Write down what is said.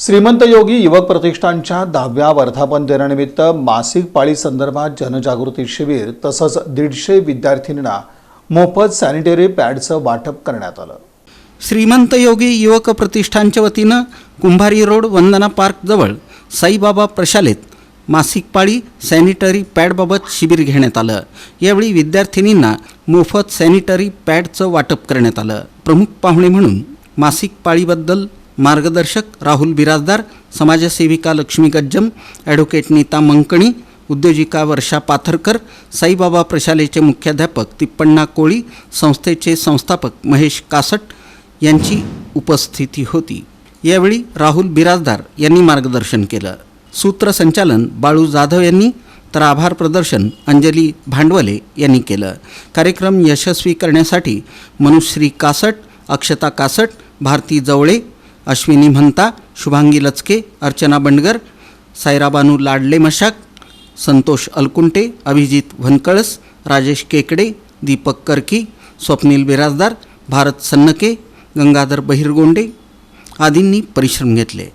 श्रीमंत योगी युवक प्रतिष्ठानच्या 10व्या वर्धापन दिनानिमित्त मासिक पाळी संदर्भात जनजागृती शिबिर तसंच 150 विद्यार्थ्यांना मोफत सॅनिटरी पॅडचं वाटप करण्यात आलं। श्रीमंत योगी युवक प्रतिष्ठानच्या वतीनं कुंभारी रोड वंदना पार्क जवळ साईबाबा प्रशालेत मासिक पाळी सॅनिटरी पॅडबाबत शिबिर घेण्यात आलं। यावेळी विद्यार्थिनींना मोफत सॅनिटरी पॅडचं वाटप करण्यात आलं। प्रमुख पाहुणे म्हणून मासिक पाळीबद्दल मार्गदर्शक राहुल बिराजदार, समाजसेविका लक्ष्मी गज्जम, ॲडव्होकेट नीता मंकणी, उद्योजिका वर्षा पाथरकर, साईबाबा प्रशालेचे मुख्याध्यापक तिप्पण्णा कोळी, संस्थेचे संस्थापक महेश कासट यांची उपस्थिती होती। यावेळी राहुल बिराजदार यांनी मार्गदर्शन केलं। सूत्रसंचालन बाळू जाधव यांनी तर आभार प्रदर्शन अंजली भांडवले यांनी केलं। कार्यक्रम यशस्वी करण्यासाठी मनुश्री कासट, अक्षता कासट, भारती जवळे, अश्विनी म्हणता, शुभांगी लचके, अर्चना बंडगर, सायराबानू लाडले मशाक, संतोष अलकुंटे, अभिजित वनकळस, राजेश केकडे, दीपक करकी, स्वप्नील बिराजदार, भारत सन्नके, गंगाधर बहिरगोंडे आदींनी परिश्रम घेतले।